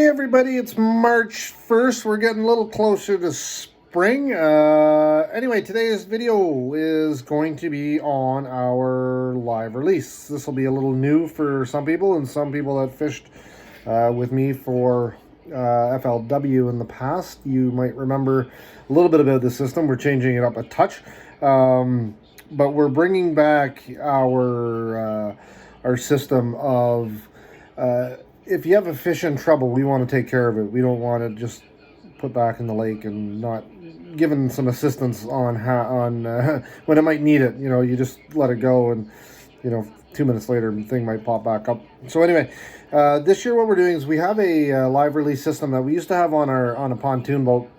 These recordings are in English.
Everybody, it's March 1st. We're getting a little closer to spring. Anyway, today's video is going to be on our live release. This will be a little new for some people, and some people that fished with me for FLW in the past. You might remember a little bit about the system. We're changing it up a touch, but we're bringing back our system of if you have a fish in trouble, we want to take care of it. We don't want to just put back in the lake and not given some assistance on when it might need it. You know, you just let it go, and 2 minutes later, the thing might pop back up. So anyway, this year what we're doing is we have a live release system that we used to have on a pontoon boat,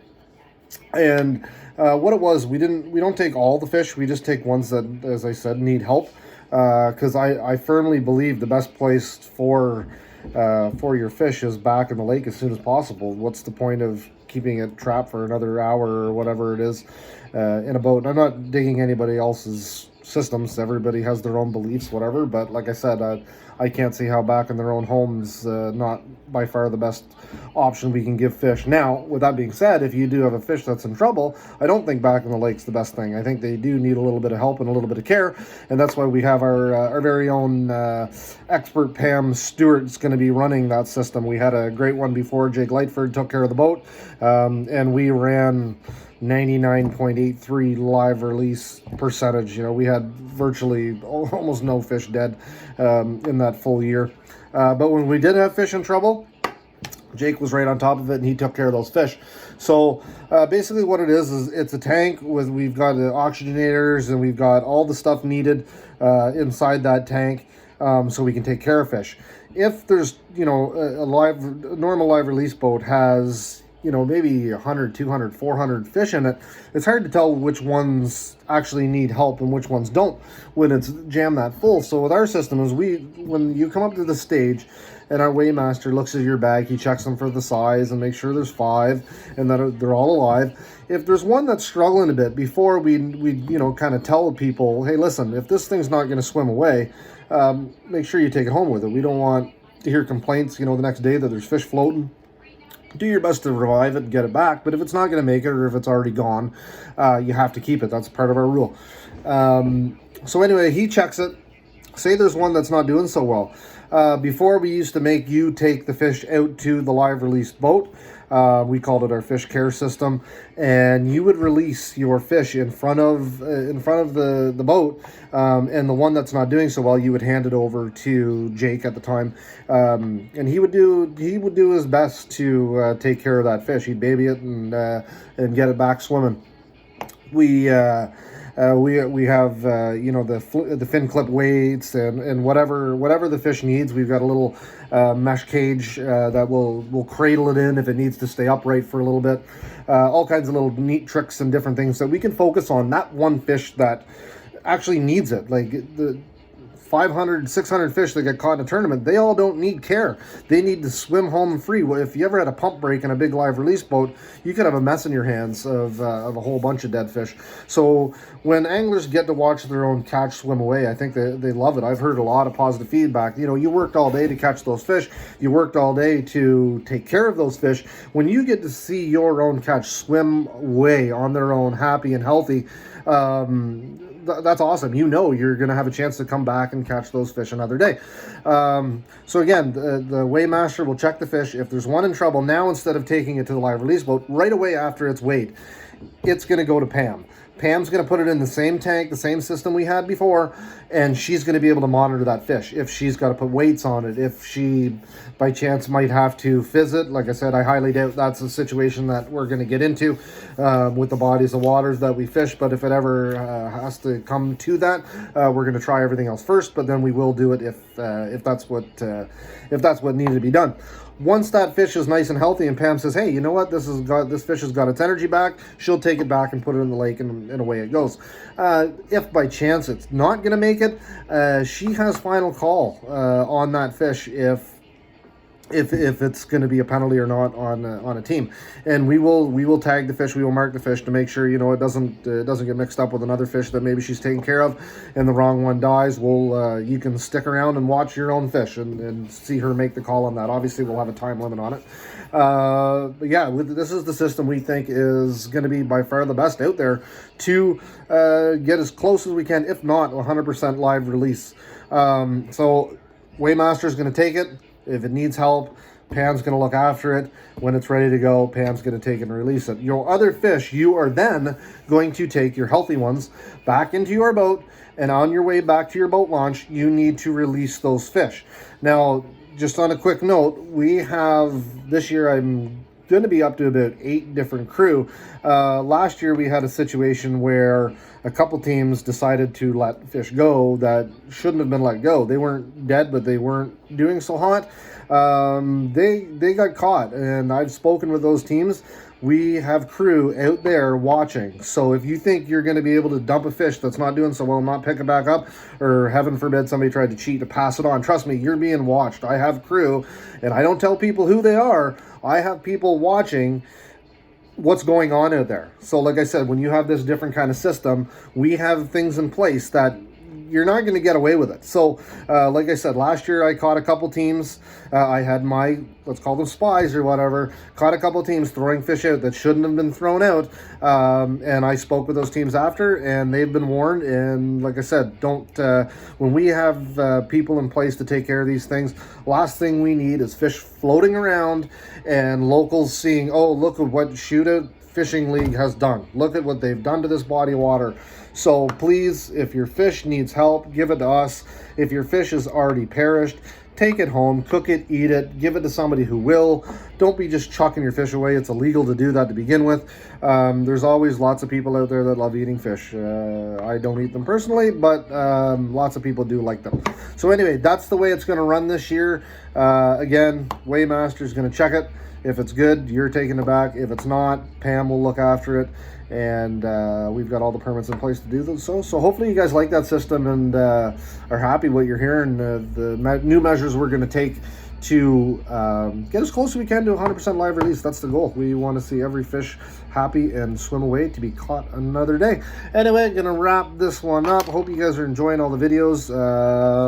and what it was, we don't take all the fish. We just take ones that, as I said, need help, because I firmly believe the best place for your fish is back in the lake as soon as possible. What's the point of keeping it trapped for another hour or whatever it is in a boat? And I'm not digging anybody else's systems. Everybody has their own beliefs, whatever. But like I said, I can't see how back in their own homes not by far the best option we can give fish. Now, with that being said, if you do have a fish that's in trouble, I don't think back in the lake's the best thing. I think they do need a little bit of help and a little bit of care, and that's why we have our very own expert Pam Stewart's going to be running that system. We had a great one before. Jake Lightford took care of the boat, and we ran 99.83 live release percentage. We had virtually almost no fish dead in that full year. But when we did have fish in trouble, Jake was right on top of it, and he took care of those fish. So basically what it is it's a tank we've got the oxygenators, and we've got all the stuff needed inside that tank, so we can take care of fish. If there's, a normal live release boat has, maybe 100, 200, 400 fish in it, it's hard to tell which ones actually need help and which ones don't when it's jammed that full. So with our system is when you come up to the stage and our weighmaster looks at your bag, he checks them for the size and makes sure there's 5 and that they're all alive. If there's one that's struggling a bit, before we kind of tell people, hey, listen, if this thing's not going to swim away, make sure you take it home with it. We don't want to hear complaints, the next day that there's fish floating. Do your best to revive it and get it back, but if it's not going to make it, or if it's already gone, you have to keep it. That's part of our rule. So anyway, he checks it. Say there's one that's not doing so well. Before, we used to make you take the fish out to the live release boat. We called it our fish care system, and you would release your fish in front of the boat, and the one that's not doing so well, you would hand it over to Jake at the time, and he would do his best to take care of that fish. He'd baby it and get it back swimming. We have the fin clip weights and whatever the fish needs. We've got a little mesh cage that will cradle it in if it needs to stay upright for a little bit. All kinds of little neat tricks and different things that we can focus on that one fish that actually needs it. Like the 500, 600 fish that get caught in a tournament, they all don't need care. They need to swim home free. Well, if you ever had a pump break in a big live release boat, you could have a mess in your hands of a whole bunch of dead fish. So when anglers get to watch their own catch swim away, I think they love it. I've heard a lot of positive feedback. You worked all day to catch those fish. You worked all day to take care of those fish. When you get to see your own catch swim away on their own, happy and healthy, that's awesome. You're going to have a chance to come back and catch those fish another day. So again, the weighmaster will check the fish. If there's one in trouble, now instead of taking it to the live release boat, right away after it's weighed, it's going to go to Pam. Pam's going to put it in the same tank, the same system we had before, and she's going to be able to monitor that fish. If she's got to put weights on it, if she by chance might have to fizz it, like I said, I highly doubt that's a situation that we're going to get into with the bodies of waters that we fish. But if it ever has to come to that, we're going to try everything else first. But then we will do it if that's what needed to be done. Once that fish is nice and healthy and Pam says, hey, you know what, this fish has got its energy back, she'll take it back and put it in the lake, and away it goes. If by chance it's not going to make it, she has final call on that fish if it's going to be a penalty or not on a team. And we will tag the fish, we will mark the fish to make sure, you know, it doesn't get mixed up with another fish that maybe she's taking care of and the wrong one dies. You can stick around and watch your own fish and see her make the call on that. Obviously we'll have a time limit on it. But yeah, this is the system we think is going to be by far the best out there to get as close as we can, if not 100% live release. So Weighmaster's going to take it. If it needs help, Pam's going to look after it. When it's ready to go, Pam's going to take it and release it. Your other fish, you are then going to take your healthy ones back into your boat, and on your way back to your boat launch, you need to release those fish. Now, just on a quick note, we have, this year I'm going to be up to about 8 different crew. Last year we had a situation where a couple teams decided to let fish go that shouldn't have been let go. They weren't dead, but they weren't doing so hot. They got caught, and I've spoken with those teams. We have crew out there watching. So if you think you're going to be able to dump a fish that's not doing so well, not pick it back up, or heaven forbid somebody tried to cheat to pass it on, trust me, you're being watched. I have crew, and I don't tell people who they are. I have people watching what's going on out there. So like I said, when you have this different kind of system, we have things in place that you're not going to get away with it. So like I said, last year I caught a couple teams. I had my, let's call them spies or whatever, caught a couple teams throwing fish out that shouldn't have been thrown out. And I spoke with those teams after, and they've been warned. And like I said, when we have people in place to take care of these things, last thing we need is fish floating around and locals seeing, oh, look at what Shootout Fishing League has done. Look at what they've done to this body of water. So please, if your fish needs help, give it to us. If your fish is already perished, take it home, cook it, eat it, give it to somebody who will. Don't be just chucking your fish away. It's illegal to do that to begin with. There's always lots of people out there that love eating fish. I don't eat them personally, but lots of people do like them. So anyway, that's the way it's going to run this year. Again, Weighmaster's going to check it. If it's good, you're taking it back. If it's not, Pam will look after it. And we've got all the permits in place to do this. So hopefully you guys like that system and are happy what you're hearing. The new measures we're going to take to get as close as we can to 100% live release. That's the goal. We want to see every fish happy and swim away to be caught another day. Anyway, gonna wrap this one up. Hope you guys are enjoying all the videos.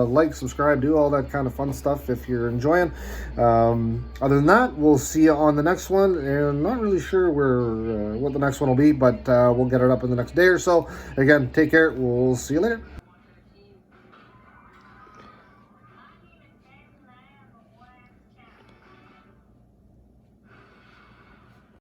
Like, subscribe, do all that kind of fun stuff if you're enjoying. Other than that, we'll see you on the next one, and not really sure what the next one will be, but we'll get it up in the next day or so. Again, take care. We'll see you later.